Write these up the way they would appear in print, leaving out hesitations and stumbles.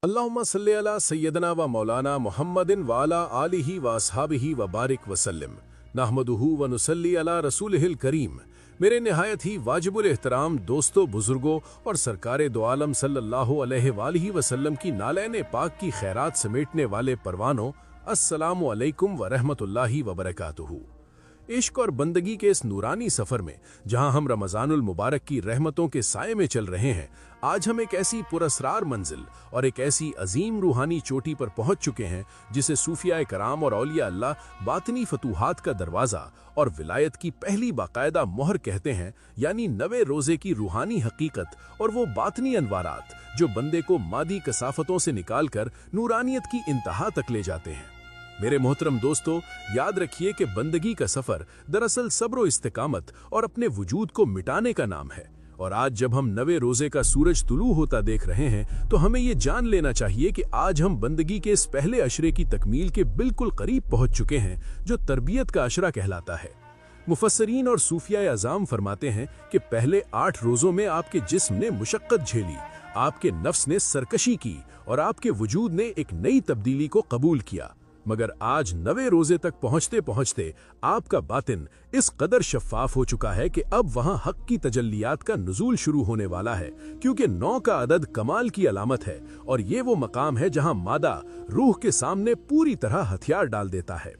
अल्लाहुम्मा सल्ली अला सय्यदना व मौलाना मुहम्मदिन व अला आलिहि व अस्हाबिहि व बारिक वसल्लम नहमदुहु व नुसल्ली अला रसूलिहिल करीम। मेरे निहायत ही वाजिबुल एहतराम दोस्तों, बुजुर्गों और सरकारे दो आलम सल्लल्लाहु अलैहि वसल्लम की नालैन पाक की खैरात समेटने वाले परवानों, अस्सलामु अलैकुम व रहमतुल्लाहि व बरकातुहू। इश्क और बंदगी के इस नूरानी सफ़र में जहां हम रमज़ानुल मुबारक की रहमतों के साये में चल रहे हैं, आज हम एक ऐसी पुरस्रार मंजिल और एक ऐसी अजीम रूहानी चोटी पर पहुंच चुके हैं जिसे सूफिया कराम और औलिया अल्लाह बातनी फतूहात का दरवाज़ा और विलायत की पहली बाकायदा मोहर कहते हैं, यानी 90 रोज़े की रूहानी हकीकत और वो बातनी अनवारात जो बंदे को मादी कसाफतों से निकालकर नूरानियत की इंतहा तक ले जाते हैं। मेरे मोहतरम दोस्तों, याद रखिए कि बंदगी का सफर दरअसल सब्र और इस्तिकामत और अपने वजूद को मिटाने का नाम है। और आज जब हम 90 रोजे का सूरज तुलू होता देख रहे हैं तो हमें ये जान लेना चाहिए कि आज हम बंदगी के इस पहले अशरे की तकमील के बिल्कुल करीब पहुंच चुके हैं जो तरबियत का अशरा कहलाता है। मुफस्सरीन और सूफिया अज़ाम फरमाते हैं कि पहले 8 रोजों में आपके जिस्म ने मुशक्कत झेली, आपके नफ्स ने सरकशी की और आपके वजूद ने एक नई तब्दीली को कबूल किया। मगर आज 90 रोजे तक पहुंचते पहुंचते आपका बातिन इस कदर शफ़ाफ हो चुका है कि अब वहां हक की तजल्लियात का नुज़ूल शुरू होने वाला है, क्योंकि 9 का अदद कमाल की अलामत है और ये वो मकाम है जहां मादा रूह के सामने पूरी तरह हथियार डाल देता है।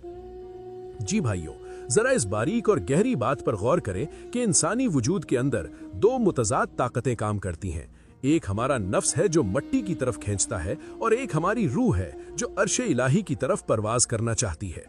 जी भाइयों, जरा इस बारीक और गहरी बात पर गौर करें कि इंसानी वजूद के अंदर 2 मुतज़ाद ताकतें काम करती हैं। एक हमारा नफ्स है जो मट्टी की तरफ खींचता है और एक हमारी रूह है जो अर्शे इलाही की तरफ परवाज करना चाहती है।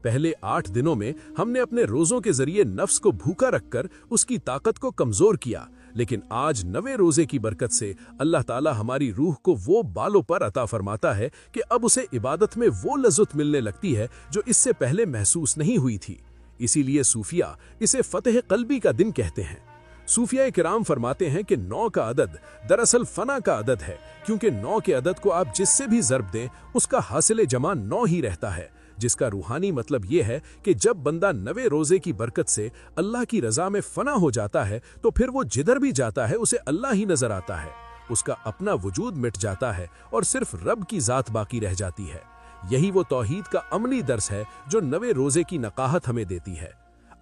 पहले 8 दिनों में हमने अपने रोजों के जरिए नफ्स को भूखा रखकर उसकी ताकत को कमजोर किया, लेकिन आज 90 रोजे की बरकत से अल्लाह ताला हमारी रूह को वो बालों पर अता फरमाता है कि अब उसे इबादत में वो लज़्ज़त मिलने लगती है जो इससे पहले महसूस नहीं हुई थी। इसीलिए सूफिया इसे फतेह क़ल्बी का दिन कहते हैं। सूफिया किराम फरमाते हैं कि 9 का अदद दरअसल फना का अदद है, क्योंकि 9 के अदद को आप जिससे भी ज़र्ब दें उसका हासिले जमा 9 ही रहता है, जिसका रूहानी मतलब ये है कि जब बंदा 90 रोजे की बरकत से अल्लाह की रज़ा में फना हो जाता है तो फिर वो जिधर भी जाता है उसे अल्लाह ही नजर आता है, उसका अपना वजूद मिट जाता है और सिर्फ रब की ज़ात बाकी रह जाती है। यही वो तौहीद का अमली दर्स है जो 90 रोजे की नकाहत हमें देती है।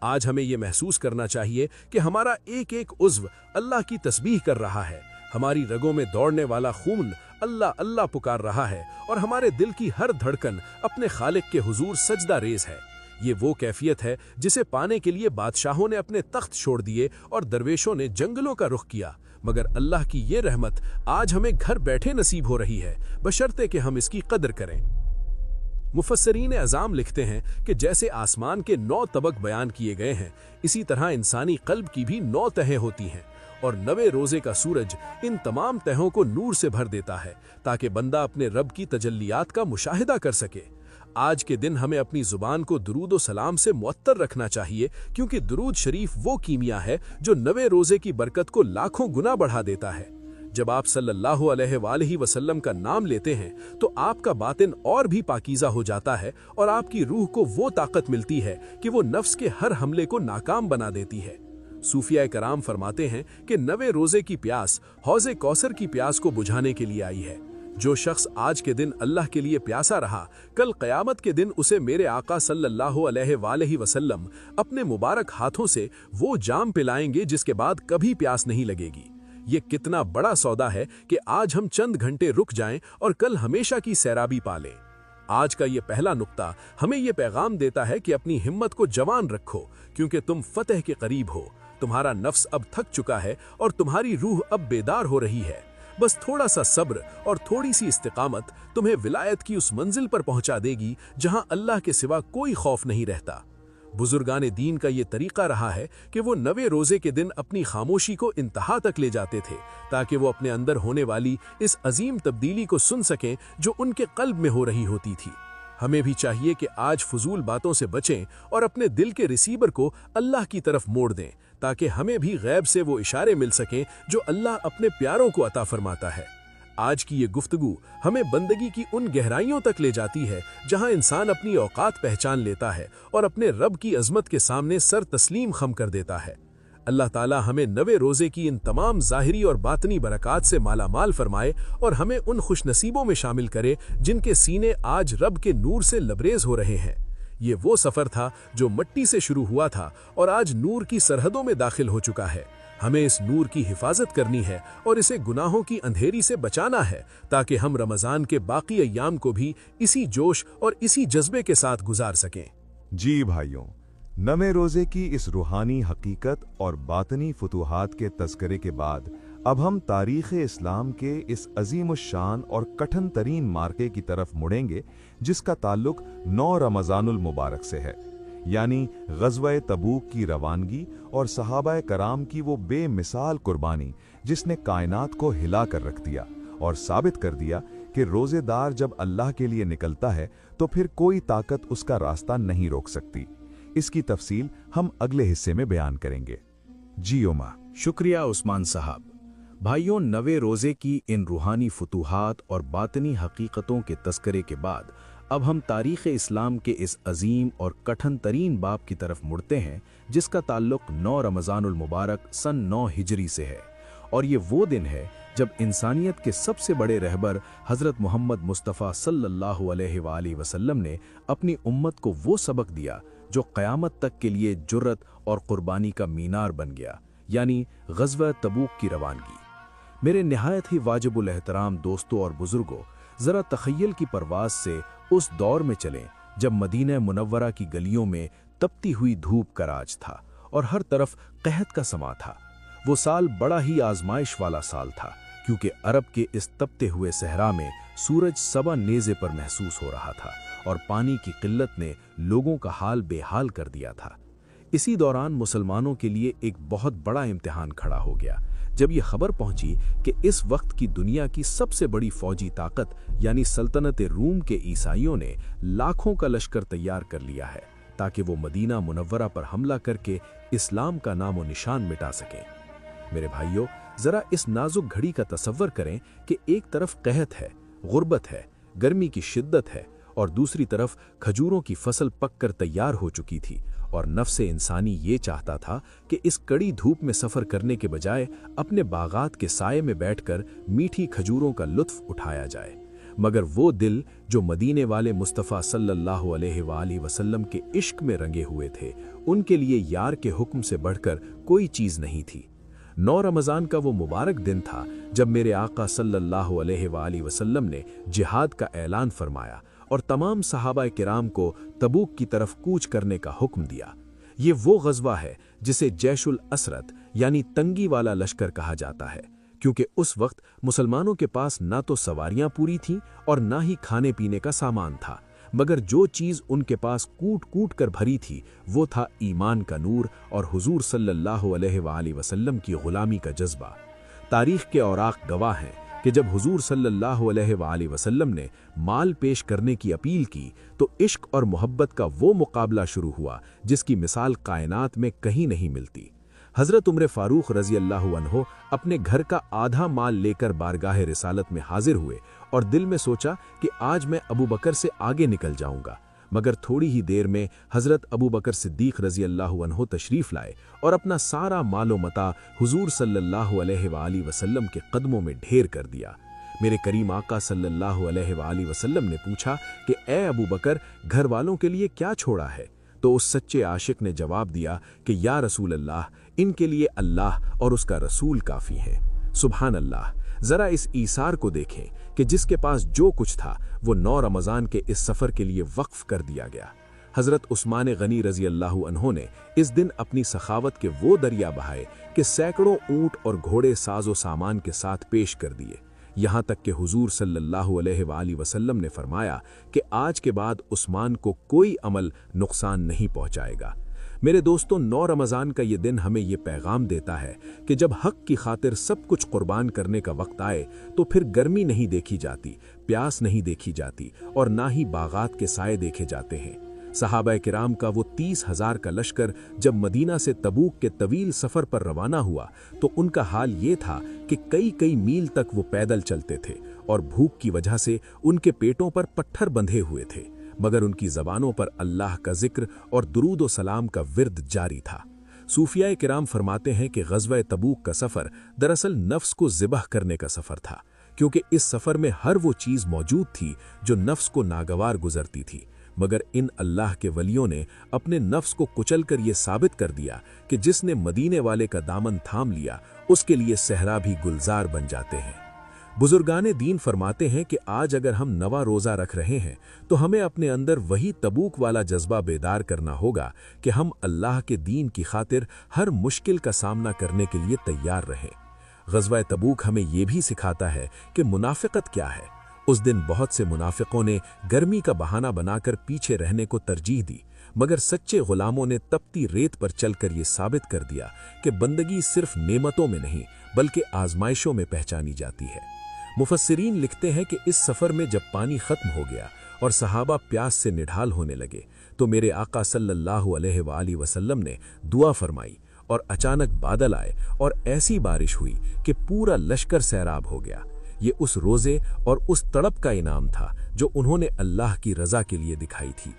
आज हमें यह महसूस करना चाहिए कि हमारा एक एक उज़्व अल्लाह की तस्बीह कर रहा है, हमारी रगों में दौड़ने वाला खून अल्लाह अल्लाह पुकार रहा है और हमारे दिल की हर धड़कन अपने खालिक के हुजूर सजदा रेज है। ये वो कैफियत है जिसे पाने के लिए बादशाहों ने अपने तख्त छोड़ दिए और दरवेशों ने जंगलों का रुख किया, मगर अल्लाह की ये रहमत आज हमें घर बैठे नसीब हो रही है, बशर्ते कि हम इसकी कदर करें। मुफस्सरीन अज़ाम लिखते हैं कि जैसे आसमान के 9 तबक बयान किए गए हैं, इसी तरह इंसानी कल्ब की भी 9 तहें होती हैं और 90 रोजे का सूरज इन तमाम तहों को नूर से भर देता है ताकि बंदा अपने रब की तजल्लियात का मुशाहिदा कर सके। आज के दिन हमें अपनी जुबान को दुरूद व सलाम से मुअत्तर रखना चाहिए, क्योंकि दुरूद शरीफ वो कीमिया है जो 90 रोजे की बरकत को लाखों गुना बढ़ा देता है। जब आप सल्लल्लाहु अलैहि वसल्लम का नाम लेते हैं तो आपका बातिन और भी पाकीज़ा हो जाता है और आपकी रूह को वो ताकत मिलती है कि वो नफ्स के हर हमले को नाकाम बना देती है। सूफिया कराम फरमाते हैं कि 90 रोजे की प्यास हौज़े कौसर की प्यास को बुझाने के लिए आई है। जो शख्स आज के दिन अल्लाह के लिए प्यासा रहा, कल क़यामत के दिन उसे मेरे आका सल्लल्लाहु अलैहि वसल्लम अपने मुबारक हाथों से वो जाम पिलाएंगे जिसके बाद कभी प्यास नहीं लगेगी। ये कितना बड़ा सौदा है कि आज हम चंद घंटे रुक जाएं और कल हमेशा की सैराबी पालें। आज का ये पहला नुक्ता हमें ये पैगाम देता है कि अपनी हिम्मत को जवान रखो, क्योंकि तुम फतेह के करीब हो। तुम्हारा नफ्स अब थक चुका है और तुम्हारी रूह अब बेदार हो रही है। बस थोड़ा सा सब्र और थोड़ी सी इस्तिकामत तुम्हें विलायत की उस मंजिल पर पहुंचा देगी जहां अल्लाह के सिवा कोई खौफ नहीं रहता। बुजुर्गान दीन का ये तरीका रहा है कि वो 90 रोजे के दिन अपनी खामोशी को इंतहा तक ले जाते थे ताकि वो अपने अंदर होने वाली इस अजीम तब्दीली को सुन सकें जो उनके कल्ब में हो रही होती थी। हमें भी चाहिए कि आज फजूल बातों से बचें और अपने दिल के रिसीवर को अल्लाह की तरफ मोड़ दें, ताकि हमें भी गैब से वो इशारे मिल सकें जो अल्लाह अपने प्यारों को अता फरमाता है। आज की ये गुफ्तगू हमें बंदगी की उन गहराइयों तक ले जाती है जहां इंसान अपनी औकात पहचान लेता है और अपने रब की अजमत के सामने सर तस्लीम खम कर देता है। اللہ ताला हमें नवे रोजे की इन तमाम ज़ाहिरी और बातनी बरक़ात से मालामाल फरमाए और हमें उन खुशनसीबों में शामिल करे जिनके सीने आज रब के नूर से लबरेज हो रहे हैं। ये वो सफ़र था जो मिट्टी से शुरू हुआ था और आज नूर की सरहदों में दाखिल हो चुका है। हमें इस नूर की हिफाजत करनी है और इसे गुनाहों की अंधेरी से बचाना है ताकि हम रमज़ान के बाकी अय्याम को भी इसी जोश और इसी जज्बे के साथ गुजार सकें। जी भाइयों, नवे रोजे की इस रूहानी हकीकत और बातनी फतूहात के तज़किरे के बाद अब हम तारीख़ इस्लाम के इस अज़ीमुश्शान और कठिन तरीन मार्के की तरफ मुड़ेंगे जिसका ताल्लुक 9 रमज़ानुल मुबारक से है, यानी ग़ज़वा तबूक की रवानगी और सहाबाए कराम की वो बेमिसाल कुर्बानी जिसने कायनात को हिला कर रख दिया और साबित कर दिया कि रोज़ेदार जब अल्लाह के लिए निकलता है तो फिर कोई ताकत उसका रास्ता नहीं रोक सकती। इसकी तफसील हम अगले हिस्से में बयान करेंगे। जी ओमा। शुक्रिया उस्मान साहब। भाइयों, नवे रोज़े की इन रूहानी फतूहात और बातनी हकीकतों के तज़किरे के बाद अब हम तारीख़ इस्लाम के इस अजीम और कठिन तरीन बाब की तरफ मुड़ते हैं जिसका ताल्लुक़ 9 रमज़ानुल मुबारक सन 9 हिजरी से है। और ये वो दिन है जब इंसानियत के सबसे बड़े रहबर हज़रत मोहम्मद मुस्तफ़ा सल्लल्लाहु अलैहि वसल्लम ने अपनी उम्मत को वो सबक दिया जो क़यामत तक के लिए जुर्रत और क़ुरबानी का मीनार बन गया, यानी ग़ज़वा तबूक की रवानगी। मेरे निहायत ही वाजिबुल एहतराम दोस्तों और बुज़ुर्गों, ज़रा तख़य्युल की परवाज़ से उस दौर में चलें जब मदीना मुनव्वरा की गलियों में तपती हुई धूप का राज था और हर तरफ कहत का समा था। वो साल बड़ा ही आजमाइश वाला साल था क्योंकि अरब के इस तपते हुए सहरा में सूरज सबा नेज़े पर महसूस हो रहा था और पानी की किल्लत ने लोगों का हाल बेहाल कर दिया था। इसी दौरान मुसलमानों के लिए एक बहुत बड़ा इम्तिहान खड़ा हो गया जब ये खबर पहुंची कि इस वक्त की दुनिया की सबसे बड़ी फौजी ताकत यानी सल्तनत रूम के ईसाइयों ने लाखों का लश्कर तैयार कर लिया है ताकि वो मदीना मुनव्वरा पर हमला करके इस्लाम का नामो निशान मिटा सकें। मेरे भाइयों, जरा इस नाजुक घड़ी का तसव्वुर करें कि एक तरफ कहत है, गुर्बत है, गर्मी की शिद्दत है और दूसरी तरफ खजूरों की फसल पककर तैयार हो चुकी थी और नफ्से इंसानी ये चाहता था कि इस कड़ी धूप में सफ़र करने के बजाय अपने बागात के साये में बैठकर मीठी खजूरों का लुत्फ उठाया जाए। मगर वो दिल जो मदीने वाले मुस्तफ़ा सल्लल्लाहु अलैहि वसल्लम के इश्क में रंगे हुए थे, उनके लिए यार के हुक्म से बढ़कर कोई चीज़ नहीं थी। 9 रमज़ान का वो मुबारक दिन था जब मेरे आका सल्लल्लाहु अलैहि वसल्लम ने जिहाद का ऐलान फरमाया और तमाम सहाबा किराम को तबूक की तरफ कूच करने का हुक्म दिया। ये वो ग़ज़वा है जिसे जैशुल असरत यानी तंगी वाला लश्कर कहा जाता है क्योंकि उस वक्त मुसलमानों के पास ना तो सवारियां पूरी थीं और ना ही खाने पीने का सामान था, मगर जो चीज़ उनके पास कूट कूट कर भरी थी वो था ईमान का नूर और हुजूर सल्लल्लाहु अलैहि वसल्लम की ग़ुलामी का जज्बा। तारीख़ के औराक़ गवाह हैं कि जब हुजूर सल्लल्लाहु अलैहि वसल्लम ने माल पेश करने की अपील की तो इश्क और मोहब्बत का वो मुकाबला शुरू हुआ जिसकी मिसाल कायनात में कहीं नहीं मिलती। हज़रत उमर फ़ारूक रज़ी अल्लाहु अन्हो अपने घर का आधा माल लेकर बारगाह रिसालत में हाजिर हुए और दिल में सोचा कि आज मैं अबू बकर से आगे निकल जाऊंगा, मगर थोड़ी ही देर में हज़रत अबू बकर सिद्दीक़ रज़ी अल्लाहु अन्हो तशरीफ़ लाए और अपना सारा मालो मता हुजूर सल्लल्लाहु अलैहि वसल्लम के कदमों में ढेर कर दिया। मेरे करीम आका सल्लल्लाहु अलैहि वसल्लम ने पूछा कि ए अबू बकर, घर वालों के लिए क्या छोड़ा है? तो उस सच्चे आशिक ने जवाब दिया कि या रसूल अल्लाह, इनके लिए अल्लाह और उसका रसूल काफ़ी हैं। सुभान अल्लाह। ज़रा इस ईसार को देखें कि जिसके पास जो कुछ था वो 9 रमज़ान के इस सफ़र के लिए वक्फ कर दिया गया। हज़रत उस्मान गनी रज़ी अल्लाहु अन्हो ने इस दिन अपनी सखावत के वो दरिया बहाए कि सैकड़ों ऊँट और घोड़े साजो सामान के साथ पेश कर दिए। यहाँ तक कि हुजूर सल्लल्लाहु अलैहि वसल्लम ने फरमाया कि आज के बाद उस्मान को कोई अमल नुकसान नहीं पहुँचाएगा। मेरे दोस्तों, 9 रमज़ान का ये दिन हमें ये पैगाम देता है कि जब हक़ की खातिर सब कुछ कुर्बान करने का वक्त आए तो फिर गर्मी नहीं देखी जाती, प्यास नहीं देखी जाती और ना ही बागात के साए देखे जाते हैं। सहाबा किराम का वो 30,000 का लश्कर जब मदीना से तबूक के तवील सफ़र पर रवाना हुआ तो उनका हाल ये था कि कई कई मील तक वो पैदल चलते थे और भूख की वजह से उनके पेटों पर पत्थर बंधे हुए थे, मगर उनकी ज़बानों पर अल्लाह का जिक्र और दुरूद व सलाम का विर्द जारी था। सूफिया किराम फरमाते हैं कि ग़ज़वा तबूक का सफ़र दरअसल नफ्स को ज़िबह करने का सफ़र था, क्योंकि इस सफ़र में हर वो चीज़ मौजूद थी जो नफ्स को नागवार गुजरती थी। मगर इन अल्लाह के वलियों ने अपने नफ्स को कुचलकर ये साबित कर दिया कि जिसने मदीने वाले का दामन थाम लिया उसके लिए सहरा भी गुलजार बन जाते हैं। बुजुर्गाने दीन फरमाते हैं कि आज अगर हम नवा रोज़ा रख रहे हैं तो हमें अपने अंदर वही तबूक वाला जज्बा बेदार करना होगा कि हम अल्लाह के दीन की खातिर हर मुश्किल का सामना करने के लिए तैयार रहें। ग़ज़वा तबूक हमें यह भी सिखाता है कि मुनाफ़िक़त क्या है। उस दिन बहुत से मुनाफिकों ने गर्मी का बहाना बनाकर पीछे रहने को तरजीह दी, मगर सच्चे गुलामों ने तपती रेत पर चलकर ये साबित कर दिया कि बंदगी सिर्फ नेमतों में नहीं बल्कि आजमाइशों में पहचानी जाती है। मुफस्सिरीन लिखते हैं कि इस सफ़र में जब पानी ख़त्म हो गया और सहाबा प्यास से निढाल होने लगे तो मेरे आका सल्लल्लाहु अलैहि वसल्लम ने दुआ फरमाई और अचानक बादल आए और ऐसी बारिश हुई कि पूरा लश्कर सैराब हो गया। ये उस रोज़े और उस तड़प का इनाम था जो उन्होंने अल्लाह की रज़ा के लिए दिखाई थी।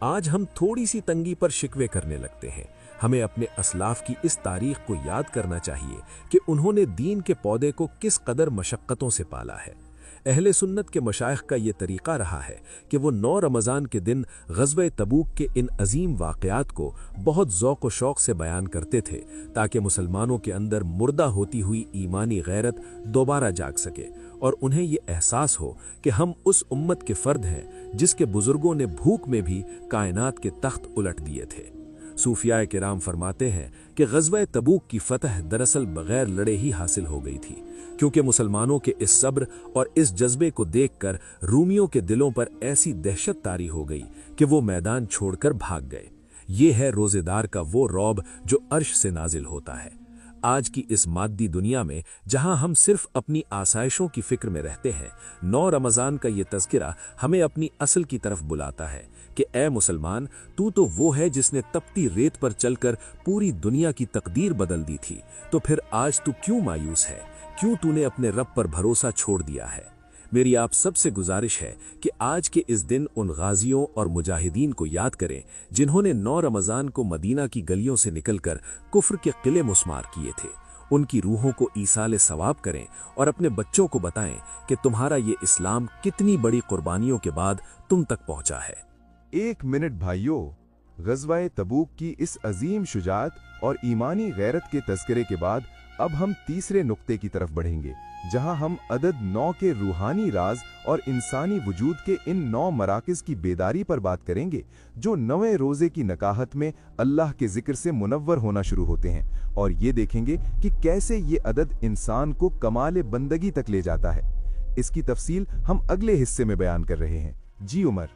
आज हम थोड़ी सी तंगी पर शिकवे करने लगते हैं। हमें अपने असलाफ की इस तारीख को याद करना चाहिए कि उन्होंने दीन के पौधे को किस कदर मशक्क़तों से पाला है। अहले सुन्नत के मशाइख का ये तरीक़ा रहा है कि वो 9 रमज़ान के दिन ग़ज़वा तबूक के इन अजीम वाक़यात को बहुत ज़ौक़ व शौक़ से बयान करते थे ताकि मुसलमानों के अंदर मुर्दा होती हुई ईमानी गैरत दोबारा जाग सके और उन्हें ये एहसास हो कि हम उस उम्मत के फ़र्द हैं जिसके बुज़ुर्गों ने भूख में भी कायनात के तख्त उलट दिए थे। सूफिया किराम फरमाते हैं कि ग़ज़वा तबूक की फ़तह दरअसल बग़ैर लड़े ही हासिल हो गई थी, क्योंकि मुसलमानों के इस सब्र और इस जज्बे को देखकर रूमियों के दिलों पर ऐसी दहशत तारी हो गई कि वो मैदान छोड़कर भाग गए। ये है रोज़ेदार का वो रौब जो अर्श से नाजिल होता है। आज की इस माद्दी दुनिया में जहां हम सिर्फ अपनी आसाइशों की फिक्र में रहते हैं, 9 रमज़ान का ये तज़किरा हमें अपनी असल की तरफ बुलाता है कि ए मुसलमान, तू तो वो है जिसने तपती रेत पर चलकर पूरी दुनिया की तकदीर बदल दी थी, तो फिर आज तू क्यों मायूस है? क्यों तूने अपने रब पर भरोसा छोड़ दिया है? मेरी आप सबसे गुजारिश है कि आज के इस दिन उन गाजियों और मुजाहिदीन को याद करें जिन्होंने 9 रमज़ान को मदीना की गलियों से निकलकर कुफ्र के किले मुस्मार किए थे। उनकी रूहों को ईसाले सवाब करें और अपने बच्चों को बताएं कि तुम्हारा ये इस्लाम कितनी बड़ी कुर्बानियों के बाद तुम तक पहुंचा है। 1 मिनट भाइयों, ग़ज़वा तबूक की इस अजीम शुजाअत और ईमानी गैरत के तज़किरे के बाद अब हम तीसरे नुक्ते की तरफ बढ़ेंगे, जहां हम अदद 9 के रूहानी राज और इंसानी वजूद के इन 9 मराकिज़ की बेदारी पर बात करेंगे जो 9वें रोज़े की नकाहत में अल्लाह के जिक्र से मुनव्वर होना शुरू होते हैं, और ये देखेंगे कि कैसे ये अदद इंसान को कमाल बंदगी तक ले जाता है। इसकी तफसील हम अगले हिस्से में बयान कर रहे हैं। जी उमर।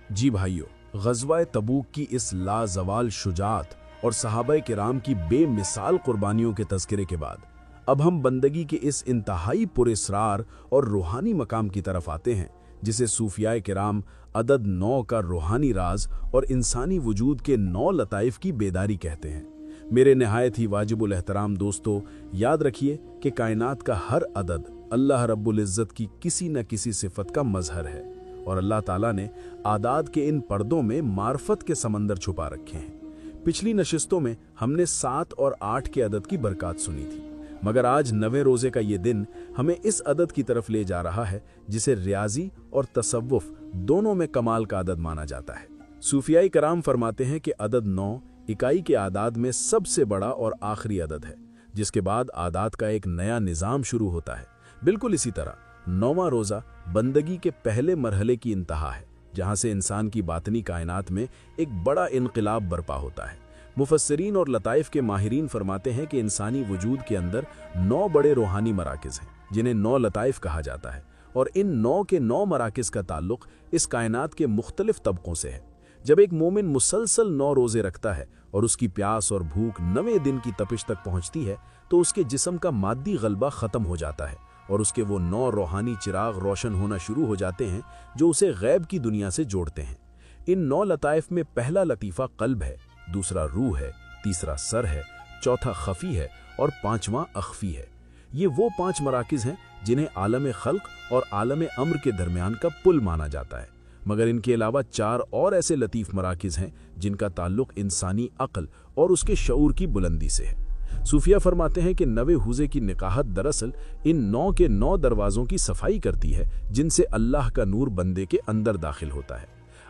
जी भाइयों, ग़ज़वा तबूक की इस लाजवाल शुजाअत और सहाबा किराम की बेमिसाल कुर्बानियों के तज़किरे के बाद अब हम बंदगी के इस इंतहाई पुरस्रार और रूहानी मकाम की तरफ आते हैं जिसे सूफिया किराम अदद 9 का रूहानी राज और इंसानी वजूद के 9 लताइफ की बेदारी कहते हैं। मेरे नहायत ही वाजिबुल एहतराम दोस्तों, याद रखिए कि कायनात का हर अदद अल्लाह रब्बुल इज़्ज़त की किसी न किसी सिफत का मजहर है और अल्लाह ताला ने आदाद के इन पर्दों में मार्फत के समंदर छुपा रखे हैं। पिछली नशिस्तों में हमने 7 और 8 के अदद की बरकत सुनी थी, मगर आज 9वें रोज़े का ये दिन हमें इस अदद की तरफ ले जा रहा है जिसे रियाजी और तसव्वुफ दोनों में कमाल का अदद माना जाता है। सूफिया किराम फरमाते हैं कि अदद 9 इकाई के आदाद में सबसे बड़ा और आखिरी अदद है, जिसके बाद आदाद का एक नया निज़ाम शुरू होता है। बिल्कुल इसी तरह 9वां रोज़ा बंदगी के पहले मरहले की इंतहा है, जहाँ से इंसान की बातनी कायनात में एक बड़ा इनकलाब बर्पा होता है। मुफस्सिरीन और लताइफ के माहिरीन फरमाते हैं कि इंसानी वजूद के अंदर 9 बड़े रूहानी मराकिज़ हैं जिन्हें 9 लताइफ कहा जाता है, और इन 9 के 9 मराकिज़ का ताल्लुक़ इस कायनात के मुख्तलिफ तबकों से है। जब एक मोमिन मुसलसल 9 रोज़े रखता है और उसकी प्यास और भूख 9वें दिन की तपिश तक पहुँचती है तो उसके जिस्म का मादी गलबा ख़त्म हो जाता है और उसके वो 9 रूहानी चिराग रोशन होना शुरू हो जाते हैं जो उसे गैब की दुनिया से जोड़ते हैं। इन 9 लताइफ में पहला लतीफ़ा क़ल्ब है, दूसरा रूह है, तीसरा सर है, चौथा खफी है और 5वां अख्फी है। ये वो 5 मराकिज़ हैं जिन्हें आलम खल्क और आलम अम्र के दरमियान का पुल माना जाता है। मगर इनके अलावा 4 और ऐसे लतीफ़ मराकिज़ हैं जिनका ताल्लुक़ इंसानी अक़ल और उसके शऊर की बुलंदी से है। सूफिया फरमाते हैं कि 9वें हुज़े की निकाहत दरअसल इन 9 के 9 दरवाज़ों की सफाई करती है जिनसे अल्लाह का नूर बंदे के अंदर दाखिल होता है।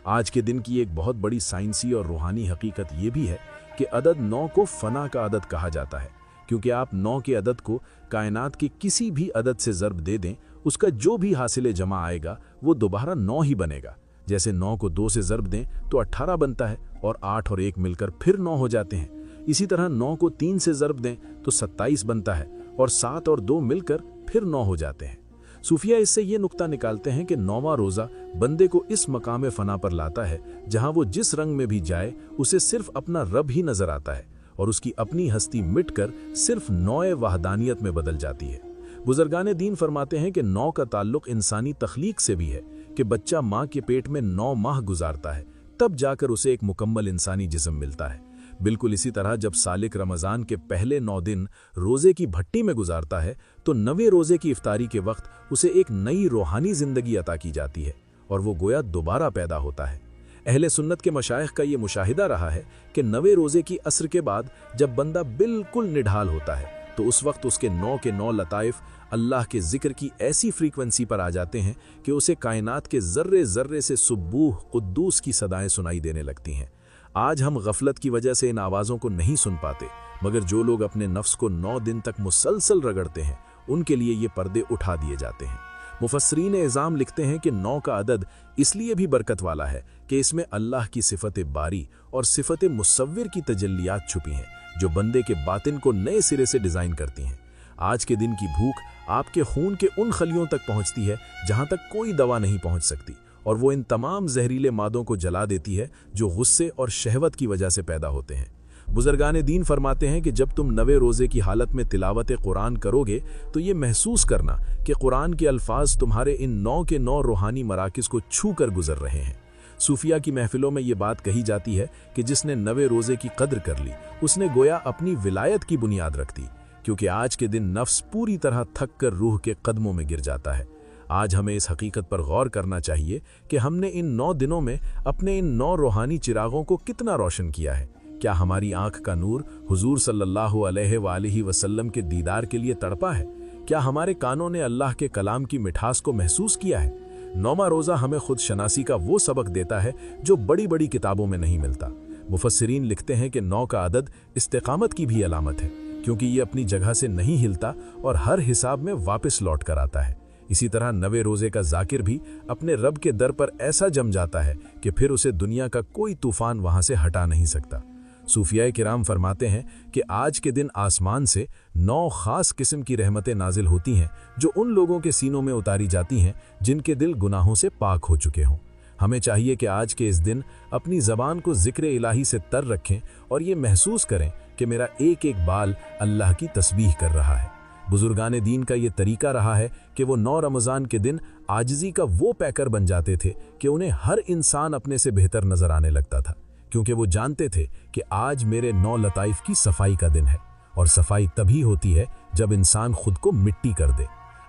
आज के दिन की एक बहुत बड़ी साइंसी और रूहानी हकीकत ये भी है कि अदद 9 को फ़ना का अदद कहा जाता है, क्योंकि आप 9 के अदद को कायनात के किसी भी अदद से ज़र्ब दे दें, उसका जो भी हासिल जमा आएगा वो दोबारा 9 ही बनेगा। जैसे 9 को 2 से ज़र्ब दें तो 18 बनता है और 8 और 1 मिलकर फिर 9 हो जाते हैं। इसी तरह 9 को 3 से ज़र्ब दें तो 27 बनता है और 7 और 2 मिलकर फिर 9 हो जाते हैं। सूफिया इससे ये नुक्ता निकालते हैं कि 9वां रोज़ा बंदे को इस मकाम फ़ना पर लाता है जहां वो जिस रंग में भी जाए उसे सिर्फ अपना रब ही नजर आता है और उसकी अपनी हस्ती मिटकर सिर्फ 9 वहदानियत में बदल जाती है। बुजुर्गान दीन फरमाते हैं कि 9 का ताल्लुक इंसानी तख्लीक से भी है कि बच्चा माँ के पेट में 9 माह गुजारता है, तब जाकर उसे एक मुकम्मल इंसानी जिस्म मिलता है। बिल्कुल इसी तरह जब सालिक रमज़ान के पहले 9 दिन रोज़े की भट्टी में गुजारता है तो 9वें रोज़े की इफ्तारी के वक्त उसे एक नई रूहानी ज़िंदगी अता की जाती है और वो गोया दोबारा पैदा होता है। अहले सुन्नत के मशाइख का ये मुशाहिदा रहा है कि 9वें रोज़े की असर के बाद जब बंदा बिल्कुल निढाल होता है तो उस वक्त उसके 9 के 9 लताइफ अल्लाह के ज़िक्र की ऐसी फ्रीक्वेंसी पर आ जाते हैं कि उसे कायनात के ज़र्रे ज़र्रे से सुब्बूह कुद्दूस की सदाएं सुनाई देने लगती हैं। आज हम गफलत की वजह से इन आवाज़ों को नहीं सुन पाते, मगर जो लोग अपने नफ्स को 9 दिन तक मुसलसल रगड़ते हैं उनके लिए ये पर्दे उठा दिए जाते हैं। मुफस्सरीन इज़ाम लिखते हैं कि 9 का अदद इसलिए भी बरकत वाला है कि इसमें अल्लाह की सिफत बारी और सिफत मुसव्विर की तजल्लियात छुपी हैं जो बंदे के बातिन को नए सिरे से डिज़ाइन करती हैं। आज के दिन की भूख आपके खून के उन खलियों तक पहुंचती है जहां तक कोई दवा नहीं पहुंच सकती, और वो इन तमाम जहरीले मादों को जला देती है जो गुस्से और शहवत की वजह से पैदा होते हैं। बुजुर्गान दीन फरमाते हैं कि जब तुम 9वें रोज़े की हालत में तिलावत कुरान करोगे तो ये महसूस करना कि कुरान के अल्फाज तुम्हारे इन 9 के 9 रूहानी मराकिज़ को छू कर गुजर रहे हैं। सूफिया की महफिलों में ये बात कही जाती है कि जिसने 9वें रोज़े की कद्र कर ली उसने गोया अपनी विलायत की बुनियाद रख दी, क्योंकि आज के दिन नफ्स पूरी तरह थक कर रूह के कदमों में गिर जाता है। आज हमें इस हकीकत पर गौर करना चाहिए कि हमने इन 9 दिनों में अपने इन 9 रूहानी चिरागों को कितना रोशन किया है। क्या हमारी आंख का नूर हुजूर सल्लल्लाहु अलैहि वसल्लम के दीदार के लिए तड़पा है? क्या हमारे कानों ने अल्लाह के कलाम की मिठास को महसूस किया है? 9वां रोज़ा हमें खुद शनासी का वो सबक देता है जो बड़ी बड़ी किताबों में नहीं मिलता। मुफस्सिरीन लिखते हैं कि 9 का अदद इस्तिकामत की भी अलामत है, क्योंकि ये अपनी जगह से नहीं हिलता और हर हिसाब में वापस लौट कर आता है। इसी तरह 9वें रोज़े का जाकिर भी अपने रब के दर पर ऐसा जम जाता है कि फिर उसे दुनिया का कोई तूफान वहां से हटा नहीं सकता। सूफिया किराम फरमाते हैं कि आज के दिन आसमान से 9 खास किस्म की रहमतें नाजिल होती हैं जो उन लोगों के सीनों में उतारी जाती हैं जिनके दिल गुनाहों से पाक हो चुके हों। हमें चाहिए कि आज के इस दिन अपनी ज़बान को ज़िक्र इलाही से तर रखें और ये महसूस करें कि मेरा एक एक बाल अल्लाह की तस्बीह कर रहा है। बुजुर्गान दीन का ये तरीका रहा है कि वो 9 रमज़ान के दिन आजिज़ी का वो पैकर बन जाते थे कि उन्हें हर इंसान अपने से बेहतर नजर आने लगता था, क्योंकि वो जानते थे कि आज मेरे 9 लताइफ की सफाई का दिन है, और सफाई तभी होती है जब इंसान खुद को मिट्टी कर दे।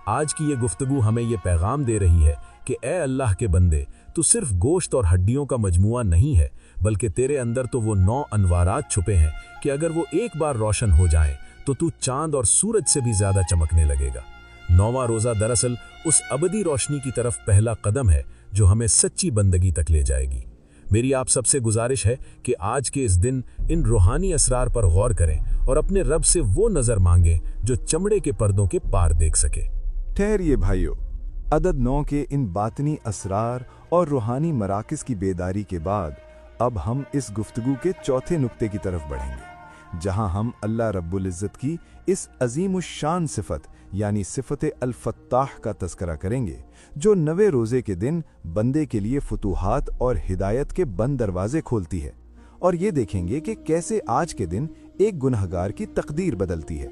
आज की ये गुफ्तगू हमें ये पैगाम दे रही है कि ए अल्लाह के बंदे, तू सिर्फ गोश्त और हड्डियों का मजमुआ नहीं है, बल्कि तेरे अंदर तो वो 9 अनवारात छुपे हैं कि अगर वो एक बार रोशन हो जाएं तो तू चांद और सूरज से भी ज्यादा चमकने लगेगा। 9वां रोज़ा दरअसल उस अबदी रोशनी की तरफ पहला कदम है जो हमें सच्ची बंदगी तक ले जाएगी। मेरी आप सबसे गुजारिश है कि आज के इस दिन इन रूहानी असरार पर गौर करें और अपने रब से वो नज़र मांगें जो चमड़े के पर्दों के पार देख सके। ठहरिए भाइयों, अदद 9 के इन बातनी असरार और रूहानी मराकिज़ की बेदारी के बाद अब हम इस गुफ्तगू के चौथे नुक्ते की तरफ बढ़ेंगे, जहां हम अल्लाह रब्बुल इज़्ज़त की इस अज़ीमुश्शान सिफत यानी सिफत अल-फत्ताह का तज़किरा करेंगे, जो 9वें रोज़े के दिन बंदे के लिए फुतूहात और हिदायत के बंद दरवाजे खोलती है। और ये देखेंगे कि कैसे आज के दिन एक गुनहगार की तकदीर बदलती है।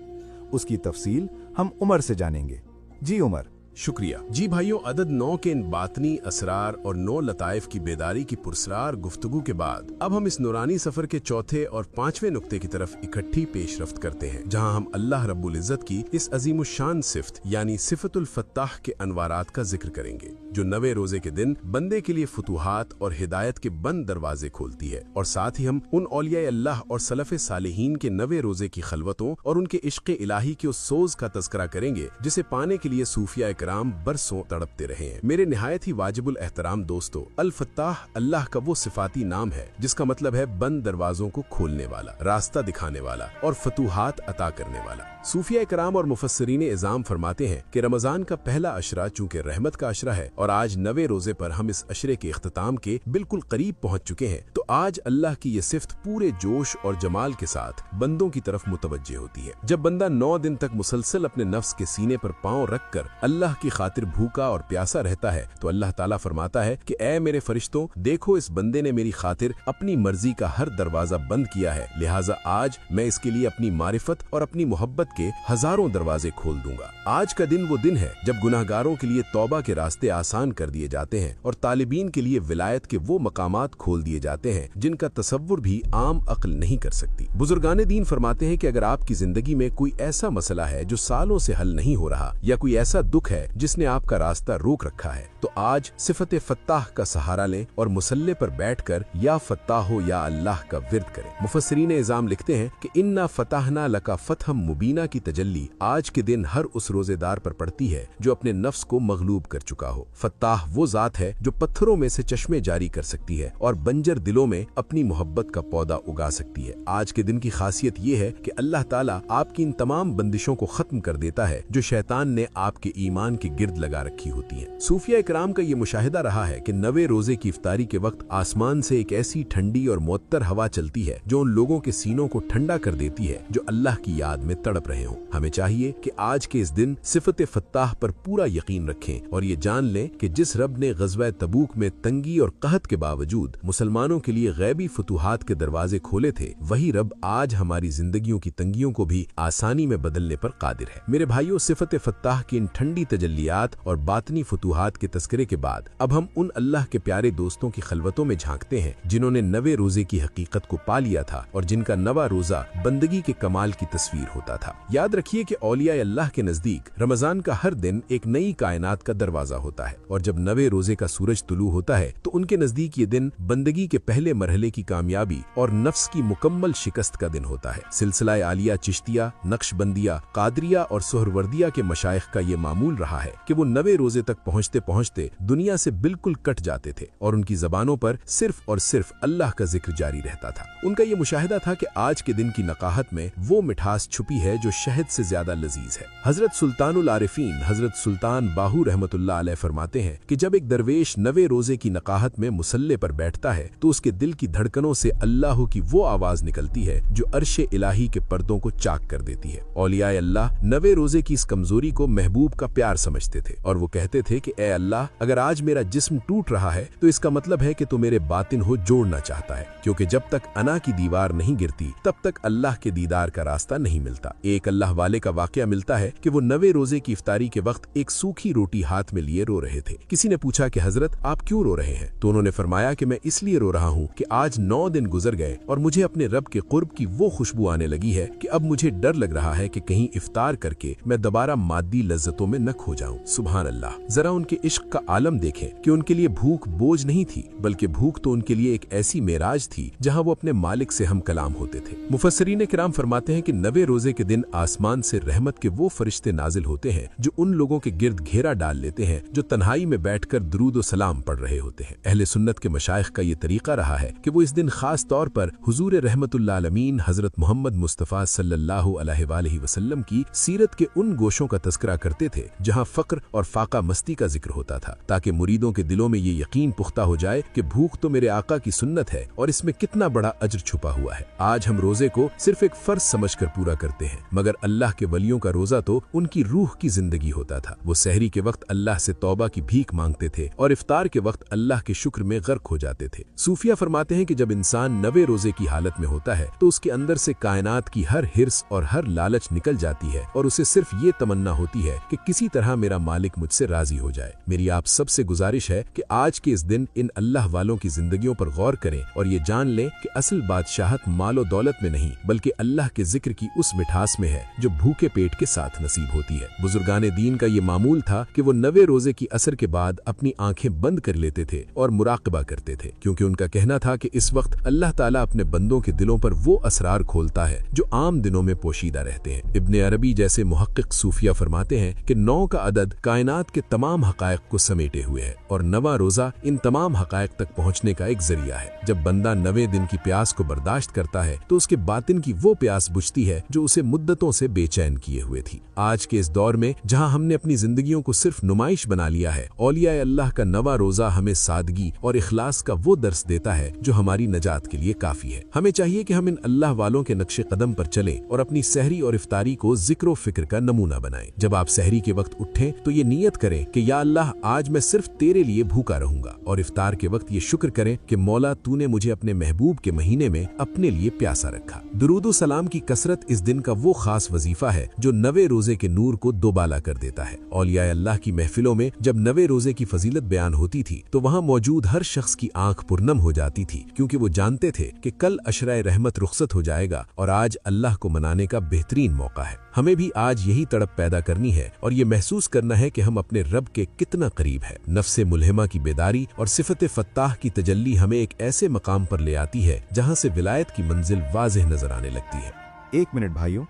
उसकी तफसील हम उमर से जानेंगे। जी उमर, शुक्रिया। जी भाइयों, अदद 9 के इन बातनी असरार और 9 लताइफ की बेदारी की पुरस्रार गुफ्तगू के बाद अब हम इस नूरानी सफर के चौथे और 5वें नुक्ते की तरफ इकट्ठी पेशरफ्त करते हैं, जहां हम अल्लाह रब्बुल इज्जत की इस अजीमुशान सिफ्त यानी सिफतुल फत्ताह के अनवारात का जिक्र करेंगे, जो 9वें रोजे के दिन बंदे के लिए फुतूहात और हिदायत के बंद दरवाजे खोलती है। और साथ ही हम उन औलिया अल्लाह और सलफ़े सालिहीन के 9वें रोजे की खलवतों और उनके इश्क़ इलाही के उस सोज का तज़किरा करेंगे जिसे पाने के लिए सूफिया इकराम बरसों तड़पते रहे हैं। मेरे निहायत ही वाजिबुल एहतराम दोस्तों, अल फत्ताह अल्लाह का वो सिफाती नाम है जिसका मतलब है बंद दरवाजों को खोलने वाला, रास्ता दिखाने वाला और फतूहात अता करने वाला। सूफिया इकराम और मुफस्सिरीन इज़ाम फरमाते हैं कि रमजान का पहला अशरा चूंकि रहमत का अशरा है और आज 9वें रोजे पर हम इस अशरे के इख्तिताम के बिल्कुल करीब पहुंच चुके हैं, तो आज अल्लाह की ये सिफ्त पूरे जोश और जमाल के साथ बंदों की तरफ मुतवज्जे होती है। जब बंदा 9 दिन तक मुसलसल अपने नफ्स के सीने पर पांव रखकर अल्लाह की खातिर भूखा और प्यासा रहता है, तो अल्लाह ताला फरमाता है कि ऐ मेरे फरिश्तों, देखो इस बंदे ने मेरी खातिर अपनी मर्जी का हर दरवाजा बंद किया है, लिहाजा आज मैं इसके लिए अपनी मारिफत और अपनी मोहब्बत के हजारों दरवाजे खोल दूंगा। आज का दिन वो दिन है जब गुनाहगारों के लिए तौबा के रास्ते आसान कर दिए जाते हैं और तालिबीन के लिए विलायत के वो मकामात खोल दिए जाते हैं जिनका तसव्वुर भी आम अक्ल नहीं कर सकती। बुजुर्गाने दीन फरमाते हैं कि अगर आपकी जिंदगी में कोई ऐसा मसला है जो सालों से हल नहीं हो रहा या कोई ऐसा दुख है जिसने आपका रास्ता रोक रखा है, तो आज सिफत फत्ताह का सहारा लें और मुसल्ले पर बैठकर या फत्ताहो या अल्लाह का विर्द करें। मुफस्सिरीन इज़ाम लिखते हैं कि इन्ना फताहना लका फतहम मुबीना की तजल्ली आज के दिन हर उस रोजेदार पर पड़ती है जो अपने नफ्स को मगलूब कर चुका हो। फत्ताह वो जात है जो पत्थरों में से चश्मे जारी कर सकती है और बंजर दिलों में अपनी मोहब्बत का पौधा उगा सकती है। आज के दिन की खासियत ये है कि अल्लाह ताला आपकी इन तमाम बंदिशों को खत्म कर देता है जो शैतान ने आपके ईमान के गिर्द लगा रखी होती हैं। सूफिया इकराम का ये मुशाहिदा रहा है कि 9वें रोजे की इफ्तारी के वक्त आसमान से एक ऐसी ठंडी और मुअत्तर हवा चलती है जो उन लोगों के सीनों को ठंडा कर देती है जो अल्लाह की याद में तड़प रहे हों। हमें चाहिए कि आज के इस दिन सिफत फत्ताह पर पूरा यकीन रखें और ये जान लें कि जिस रब ने ग़ज़वा तबूक में तंगी और कहत के बावजूद मुसलमानों के लिए गैबी फतूहात के दरवाजे खोले थे, वही रब आज हमारी जिंदगियों की तंगियों को भी आसानी में बदलने पर कादिर है। मेरे भाइयों, सिफत फत्ताह की इन ठंडी तजल्लियात और बातनी फतूहात के तस्करे के बाद अब हम उन अल्लाह के प्यारे दोस्तों की खलवतों में झांकते हैं जिन्होंने 9वें रोजे की हकीकत को पा लिया था और जिनका 9वां रोजा बंदगी के कमाल की तस्वीर होता था। याद रखिए कि औलिया अल्लाह के नजदीक रमजान का हर दिन एक नई कायनात का दरवाजा होता है और जब 9वें रोजे का सूरज तुलू होता है तो उनके नजदीक ये दिन बंदगी के पहले मरहले की कामयाबी और नफ्स की मुकम्मल शिकस्त का दिन होता है। सिलसिला आलिया, चिश्तिया, नक्शबंदिया, कादरिया और सोहरवर्दिया के मशाइख का ये मामूल रहा है कि वो 9वें रोजे तक पहुँचते पहुँचते दुनिया से बिल्कुल कट जाते थे और उनकी जबानों पर सिर्फ और सिर्फ अल्लाह का जिक्र जारी रहता था। उनका ये मुशाहिदा था कि आज के दिन की नकाहत में वो मिठास छुपी है जो शहद से ज्यादा लजीज है। हजरत सुल्तानुल आरिफीन हजरत सुल्तान बाहू रहमतुल्लाह अलैह फरमाते हैं कि जब एक दरवेश 9वें रोजे की नकाहत में मुसल्ले पर बैठता है तो उसके दिल की धड़कनों से अल्लाह की वो आवाज निकलती है जो अर्शे इलाही के पर्दों को चाक कर देती है। औलिया अल्लाह 9वें रोजे की इस कमजोरी को महबूब का प्यार समझते थे और वो कहते थे कि ए अल्लाह, अगर आज मेरा जिस्म टूट रहा है तो इसका मतलब है कि तू मेरे बातिन हो जोड़ना चाहता है, क्योंकि जब तक अना की दीवार नहीं गिरती तब तक अल्लाह के दीदार का रास्ता नहीं मिलता। एक अल्लाह वाले का वाकया मिलता है कि वो 9वें रोजे की इफ्तारी के वक्त एक सूखी रोटी हाथ में लिए रो रहे थे। किसी ने पूछा कि हजरत, आप क्यों रो रहे हैं? तो उन्होंने फरमाया कि मैं इसलिए रो रहा हूँ कि आज 9 दिन गुजर गए और मुझे अपने रब के कुर्ब की वो खुशबू आने लगी है कि अब मुझे डर लग रहा है कि कहीं इफ्तार करके मैं दोबारा मादी लज्जतों में न खो जाऊं। सुभान अल्लाह। जरा उनके इश्क का आलम देखें कि उनके लिए भूख बोझ नहीं थी, बल्कि भूख तो उनके लिए एक ऐसी मेराज थी जहां वो अपने मालिक से हम कलाम होते थे। मुफस्सिरीन किराम फरमाते हैं कि 9वें रोजे के दिन आसमान से रहमत के वो फरिश्ते नाजिल होते हैं जो उन लोगों के गिर्द घेरा डाल लेते हैं जो तन्हाई में बैठकर दुरूद व सलाम पढ़ रहे होते हैं। अहले सुन्नत के मशाइख का ये तरीका रहा है कि वो इस दिन खास तौर पर हुजूर रहमतुल्लाह अलमीन हजरत मोहम्मद मुस्तफ़ा सल्लल्लाहु अलैहि वसल्लम की सीरत के उन गोशों का तस्करा करते थे जहां फक्र और फाका मस्ती का जिक्र होता था, ताकि मुरीदों के दिलों में ये यकीन पुख्ता हो जाए कि भूख तो मेरे आका की सुन्नत है और इसमें कितना बड़ा अज्र छुपा हुआ है। आज हम रोजे को सिर्फ एक फर्ज समझकर पूरा करते हैं, मगर अल्लाह के वलियों का रोजा तो उनकी रूह की जिंदगी होता था। वो सहरी के वक्त अल्लाह से तौबा की भीख मांगते थे और इफ्तार के वक्त अल्लाह के शुक्र में गर्क हो जाते थे। सूफिया फरमाते हैं कि जब इंसान 90 रोजे की हालत में होता है तो उसके अंदर से कायनात की हर हिर्स और हर लालच निकल जाती है और उसे सिर्फ ये तमन्ना होती है कि किसी तरह मेरा मालिक मुझसे राजी हो जाए। मेरी आप सबसे गुजारिश है कि आज के इस दिन इन अल्लाह वालों की जिंदगियों पर गौर करें और ये जान लें कि असल बादशाहत मालो दौलत में नहीं बल्कि अल्लाह के जिक्र की उस मिठास में है जो भूखे पेट के साथ नसीब होती है। बुजुर्गाने दीन का ये मामूल था कि वो 90 रोजे की असर के बाद अपनी आंखें बंद कर लेते थे और मुराकबा करते थे, क्योंकि उनका कहना था कि इस वक्त अल्लाह ताला अपने बंदों के दिलों पर वो असरार खोलता है जो आम दिनों में पोशीदा रहते हैं। इब्ने अरबी जैसे मुहक्किक सूफिया फरमाते हैं कि 9 का अदद कायनात के तमाम हकायक को समेटे हुए है और 9वां रोजा इन तमाम हकायक तक पहुंचने का एक जरिया है। जब बंदा 90 दिन की प्यास को बर्दाश्त करता है तो उसके बातिन की वो प्यास बुझती है जो उसे मुद्दतों से बेचैन किए हुए थी। आज के इस दौर में जहां हमने अपनी जिंदगियों को सिर्फ नुमाइश बना लिया है, औलिया अल्लाह का 9वां रोजा हमें सादगी और इखलास का वो दर्स देता है जो हमारी नजात के लिए काफी है। हमें चाहिए कि हम इन अल्लाह वालों के नक्शे कदम पर चलें और अपनी सहरी और इफ्तारी को जिक्र फिक्र का नमूना बनाएं। जब आप सहरी के वक्त उठें तो ये नियत करें कि या अल्लाह आज मैं सिर्फ तेरे लिए भूखा रहूंगा, और इफ्तार के वक्त ये शुक्र करें कि मौला तूने मुझे अपने महबूब के महीने में अपने लिए प्यासा रखा। दुरूद सलाम की कसरत इस दिन का वो खास वजीफा है जो 90 रोजे के नूर को दोबाला कर देता है। औलिया अल्लाह की महफिलों में जब 90 रोजे की फजीलत बयान होती थी तो वहाँ मौजूद हर शख्स की आंख पुरनम हो जाती थी, क्योंकि वो जानते थे कि कल अशराए रहमत रुखसत हो जाएगा और आज अल्लाह को मनाने का बेहतरीन मौका है। हमें भी आज यही तड़प पैदा करनी है और ये महसूस करना है कि हम अपने रब के कितना करीब है। नफ्से मुल्हिमा की बेदारी और सिफत फत्ताह की तजल्ली हमें एक ऐसे मकाम पर ले आती है जहां से विलायत की मंजिल वाज़ेह नजर आने लगती है। 1 मिनट भाइयों,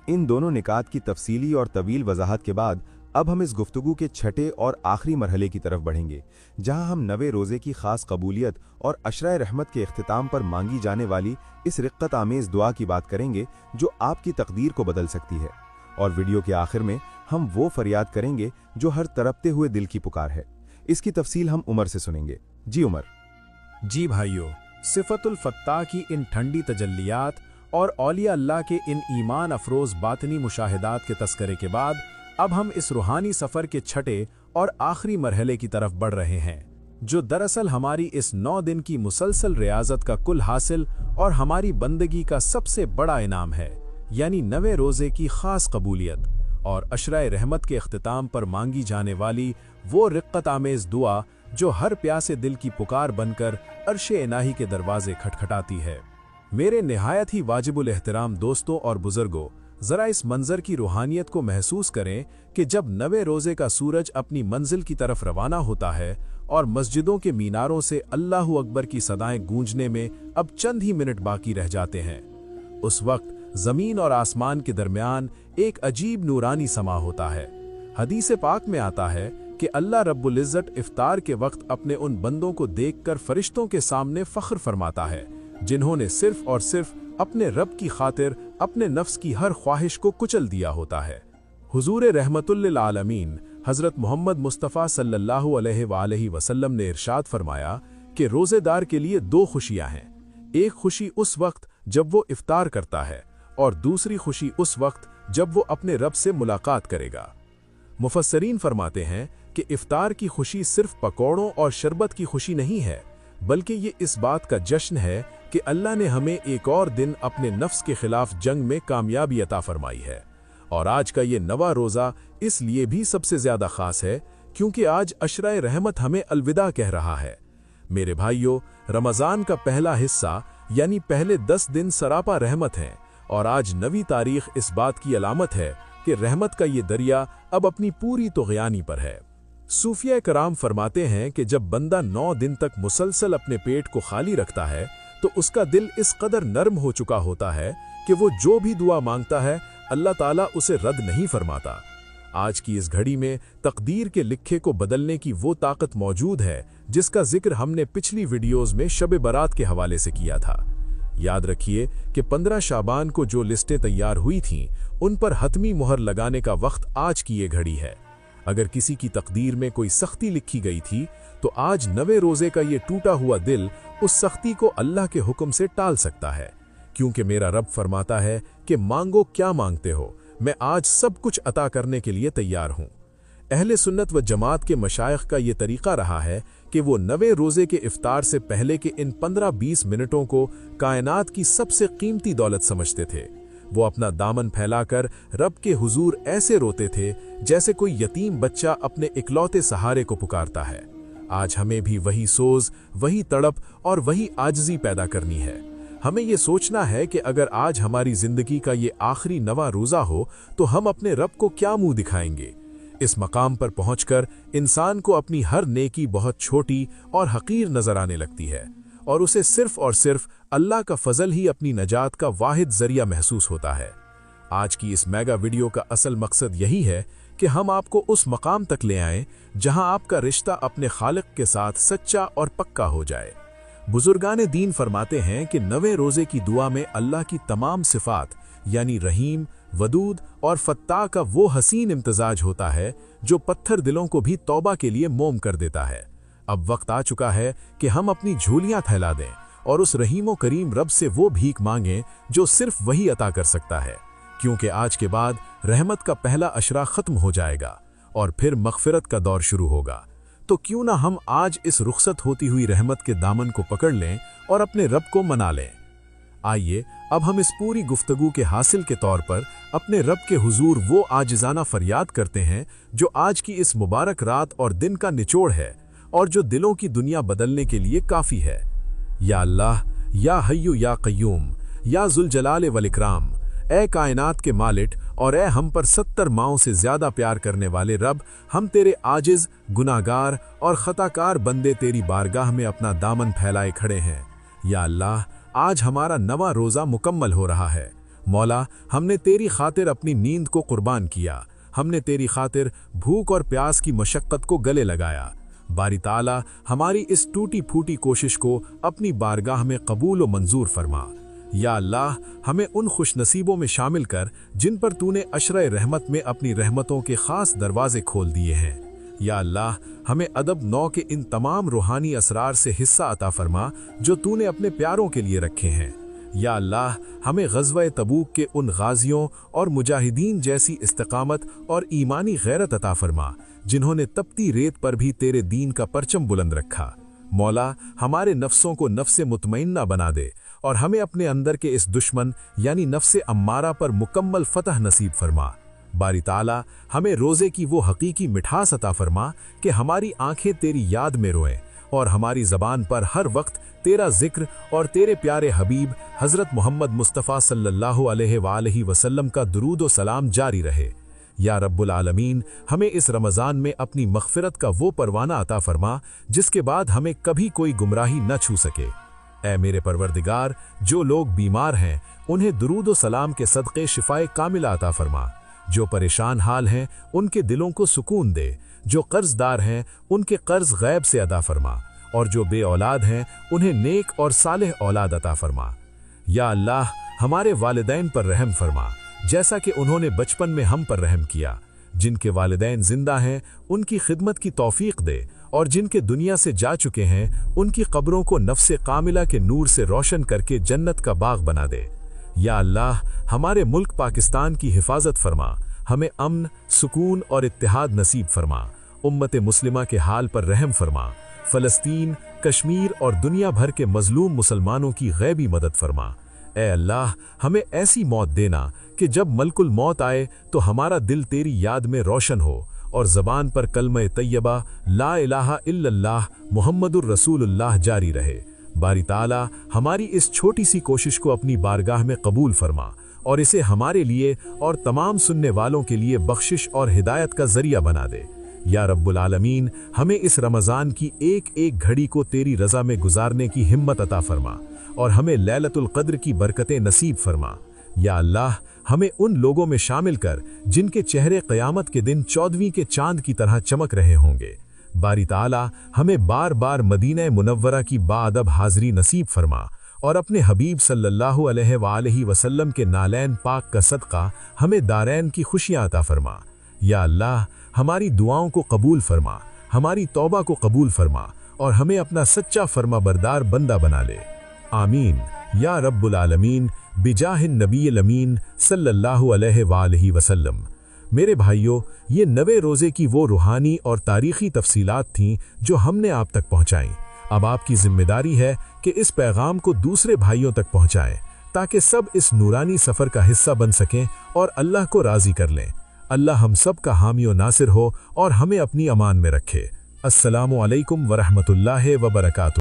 इन दोनों निकात की तफसीली और तवील वजाहत के बाद अब हम इस गुफ्तगू के छठे और आखिरी मरहले की तरफ बढ़ेंगे, जहां हम 90 रोजे की खास कबूलियत और अशराए रहमत के इख्तिताम पर मांगी जाने वाली इस रिक्कत आमेज दुआ की बात करेंगे जो आपकी तकदीर को बदल सकती है। और वीडियो के आखिर में हम वो फरियाद करेंगे जो हर तड़पते हुए दिल की पुकार है। इसकी तफसील हम उमर से सुनेंगे। जी उमर। जी भाइयों, सिफतुल फत्ताह की इन ठंडी तजल्लियात और औलिया अल्लाह के इन ईमान अफरोज बातनी मुशाहिदात के तस्करे के बाद अब हम इस रूहानी सफ़र के छठे और आखिरी मरहले की तरफ बढ़ रहे हैं, जो दरअसल हमारी इस 9 दिन की मुसलसल रियाजत का कुल हासिल और हमारी बंदगी का सबसे बड़ा इनाम है, यानी 90 रोजे की खास कबूलियत और अशराए रहमत के इख्तिताम पर मांगी जाने वाली वो रिक्कत आमेज दुआ जो हर प्यासे दिल की पुकार बनकर अर्शे इलाही के दरवाजे खटखटाती है। मेरे निहायत ही वाजिबुल एहतराम दोस्तों और बुजुर्गों, जरा इस मंजर की रूहानियत को महसूस करें कि जब 90 रोजे का सूरज अपनी मंजिल की तरफ रवाना होता है और मस्जिदों के मीनारों से अल्लाहु अकबर की सदाएं गूंजने में अब चंद ही मिनट बाकी रह जाते हैं, उस वक्त जमीन और आसमान के दरमियान एक अजीब नूरानी समा होता है। हदीस पाक में आता है कि अल्लाह रब्बुल इज़्ज़त इफ्तार के वक्त अपने उन बंदों को देखकर फरिश्तों के सामने फख्र फरमाता है जिन्होंने सिर्फ और सिर्फ अपने रब की खातिर अपने नफ्स की हर ख्वाहिश को कुचल दिया होता है। हुजूर रहमतुल लिल आलमीन हजरत मोहम्मद मुस्तफ़ा सल्लल्लाहु अलैहि वसल्लम ने इरशाद फरमाया कि रोजेदार के लिए 2 खुशियां हैं। एक खुशी उस वक्त जब वो इफ्तार करता है और दूसरी खुशी उस वक्त जब वो अपने रब से मुलाकात करेगा। मुफस्सरीन फरमाते हैं कि इफ्तार की खुशी सिर्फ पकौड़ों और शरबत की खुशी नहीं है, बल्कि ये इस बात का जश्न है कि अल्लाह ने हमें एक और दिन अपने नफ्स के खिलाफ जंग में कामयाबी अता फरमाई है। और आज का ये 9वां रोज़ा इसलिए भी सबसे ज़्यादा ख़ास है क्योंकि आज अशराए रहमत हमें अलविदा कह रहा है। मेरे भाइयों, रमज़ान का पहला हिस्सा यानी पहले 10 दिन सरापा रहमत हैं और आज 9वीं तारीख इस बात की अलामत है कि रहमत का ये दरिया अब अपनी पूरी तुग़यानी पर है। सूफिया कराम फरमाते हैं कि जब बंदा 9 दिन तक मुसलसल अपने पेट को खाली रखता है तो उसका दिल इस कदर नर्म हो चुका होता है कि वो जो भी दुआ मांगता है अल्लाह ताला उसे रद्द नहीं फरमाता। आज की इस घड़ी में तकदीर के लिखे को बदलने की वो ताकत मौजूद है जिसका जिक्र हमने पिछली वीडियोस में शब बारात के हवाले से किया था। याद रखिए कि 15 शाबान को जो लिस्टें तैयार हुई थीं उन पर हतमी मुहर लगाने का वक्त आज की ये घड़ी है। अगर किसी की तकदीर में कोई सख्ती लिखी गई थी तो आज 90 रोजे का ये टूटा हुआ दिल उस सख्ती को अल्लाह के हुक्म से टाल सकता है, क्योंकि मेरा रब फरमाता है कि मांगो क्या मांगते हो, मैं आज सब कुछ अता करने के लिए तैयार हूँ। अहले सुन्नत व जमात के मशाइख का ये तरीका रहा है कि वो 90 रोज़े के इफ्तार से पहले के इन 15-20 मिनटों को कायनात की सबसे कीमती दौलत समझते थे। वो अपना दामन फैलाकर रब के हुजूर ऐसे रोते थे जैसे कोई यतीम बच्चा अपने इकलौते सहारे को पुकारता है। आज हमें भी वही सोज, वही तड़प और वही आजिज़ी पैदा करनी है। हमें ये सोचना है कि अगर आज हमारी जिंदगी का ये आखिरी 9वां रोज़ा हो तो हम अपने रब को क्या मुंह दिखाएंगे। इस मकाम पर पहुंचकर इंसान को अपनी हर नेकी बहुत छोटी और हकीर नजर आने लगती है और उसे सिर्फ और सिर्फ अल्लाह का फजल ही अपनी नजात का वाहिद जरिया महसूस होता है। आज की इस मेगा वीडियो का असल मकसद यही है कि हम आपको उस मकाम तक ले आएं जहां आपका रिश्ता अपने खालिक के साथ सच्चा और पक्का हो जाए। बुजुर्गान दीन फरमाते हैं कि 90 रोज़े की दुआ में अल्लाह की तमाम सिफात यानी रहीम, वदूद और फत्ता का वो हसीन इम्तजाज होता है जो पत्थर दिलों को भी तौबा के लिए मोम कर देता है। अब वक्त आ चुका है कि हम अपनी झोलियां फैला दें और उस रहीमो करीम रब से वो भीख मांगें जो सिर्फ वही अता कर सकता है, क्योंकि आज के बाद रहमत का पहला अशरा खत्म हो जाएगा और फिर मगफिरत का दौर शुरू होगा। तो क्यों ना हम आज इस रुखसत होती हुई रहमत के दामन को पकड़ लें और अपने रब को मना लें। आइए अब हम इस पूरी गुफ्तगू के हासिल के तौर पर अपने रब के हुजूर वो आजिज़ाना फरियाद करते हैं जो आज की इस मुबारक रात और दिन का निचोड़ है और जो दिलों की दुनिया बदलने के लिए काफ़ी है। या अल्लाह, या हय्यु या क़य्यूम, या ज़ुल जलाल वल इकराम, ए कायनात के मालिक और ए हम पर 70 माओं से ज़्यादा प्यार करने वाले रब, हम तेरे आजिज़, गुनाहगार और ख़ताकार बंदे तेरी बारगाह में अपना दामन फैलाए खड़े हैं। या अल्लाह, आज हमारा 9वां रोज़ा मुकम्मल हो रहा है। मौला, हमने तेरी खातिर अपनी नींद को कुर्बान किया, हमने तेरी खातिर भूख और प्यास की मशक्क़त को गले लगाया। बारी ताला हमारी इस टूटी फूटी कोशिश को अपनी बारगाह में कबूल व मंजूर फरमा। या अल्लाह, हमें उन खुशनसीबों में शामिल कर जिन पर तूने अशरे रहमत में अपनी रहमतों के खास दरवाजे खोल दिए हैं। या अल्लाह, हमें अदब नौ के इन तमाम रूहानी असरार से हिस्सा अता फरमा जो तूने अपने प्यारों के लिए रखे हैं। या अल्लाह, हमें ग़ज़वा तबूक के उन गाजियों और मुजाहिदीन जैसी इस्तिकामत और ईमानी गैरत अता फरमा जिन्होंने तपती रेत पर भी तेरे दीन का परचम बुलंद रखा। मौला, हमारे नफ्सों को नफ्से मुतमइन्ना बना दे और हमें अपने अंदर के इस दुश्मन यानी नफ्से अम्मारा पर मुकम्मल फतह नसीब फरमा। बारी ताला हमें रोज़े की वो हकीकी मिठास अता फरमा कि हमारी आंखें तेरी याद में रोएं और हमारी ज़बान पर हर वक्त तेरा जिक्र और तेरे प्यारे हबीब हज़रत मोहम्मद मुस्तफ़ा सल्लल्लाहु अलैहि वसल्लम का दुरूद व सलाम जारी रहे। या रब्बुल आलमीन, हमें इस रमज़ान में अपनी मग़फ़िरत का वो परवाना अता फरमा जिसके बाद हमें कभी कोई गुमराही न छू सके। ऐ मेरे परवरदिगार, जो लोग बीमार हैं उन्हें दुरूद व सलाम के सदक़े शिफ़ाए कामिला अता फरमा। जो परेशान हाल हैं उनके दिलों को सुकून दे। जो कर्ज़दार हैं उनके कर्ज़ गैब से अदा फरमा और जो बे औलाद हैं उन्हें नेक और सालेह औलाद अता फरमा। या अल्लाह, हमारे वालिदैन पर रहम फरमा जैसा कि उन्होंने बचपन में हम पर रहम किया। जिनके वालिदैन जिंदा हैं उनकी खिदमत की तौफीक दे और जिनके दुनिया से जा चुके हैं उनकी कब्रों को नफ्से कामिला के नूर से रोशन करके जन्नत का बाग बना दे। या अल्लाह, हमारे मुल्क पाकिस्तान की हिफाजत फरमा, हमें अमन, सुकून और इत्तेहाद नसीब फरमा। उम्मत मुस्लिमा के हाल पर रहम फरमा। फ़लस्तीन, कश्मीर और दुनिया भर के मजलूम मुसलमानों की गैबी मदद फरमा। ए अल्लाह, हमें ऐसी मौत देना कि जब मलकुल मौत आए तो हमारा दिल तेरी याद में रोशन हो और ज़बान पर कलमे तैयबा ला इलाहा इल्लल्लाह मुहम्मदुर रसूलुल्लाह जारी रहे। बारी ताला हमारी इस छोटी सी कोशिश को अपनी बारगाह में कबूल फरमा और इसे हमारे लिए और तमाम सुनने वालों के लिए बख्शिश और हिदायत का जरिया बना दे। या रब्बुल आलमीन, हमें इस रमज़ान की एक एक घड़ी को तेरी रज़ा में गुजारने की हिम्मत अता फरमा और हमें लैलतुल क़द्र की बरकतें नसीब फरमा। या अल्लाह, हमें उन लोगों में शामिल कर जिनके चेहरे क़यामत के दिन 14वीं के चांद की तरह चमक रहे होंगे। बारी ताला हमें बार बार मदीना मुनव्वरा की बाअदब हाज़री नसीब फरमा और अपने हबीब सल्लल्लाहु अलैहि वसल्लम के नालैन पाक का सदका हमें दारैन की खुशियाँ अता फरमा। या अल्लाह, हमारी दुआओं को कबूल फरमा, हमारी तौबा को कबूल फरमा और हमें अपना सच्चा फरमा बरदार बंदा बना ले। آمین یا رب العالمین بجاہ النبی الامین صلی اللہ علیہ وآلہ وسلم۔ میرے بھائیوں، یہ 90 روزے کی وہ روحانی اور تاریخی تفصیلات تھیں جو ہم نے آپ تک پہنچائیں۔ اب آپ کی ذمہ داری ہے کہ اس پیغام کو دوسرے بھائیوں تک پہنچائیں تاکہ سب اس نورانی سفر کا حصہ بن سکیں اور اللہ کو راضی کر لیں۔ اللہ ہم سب کا حامی و ناصر ہو اور ہمیں اپنی امان میں رکھے۔ السلام علیکم ورحمۃ اللہ وبرکاتہ۔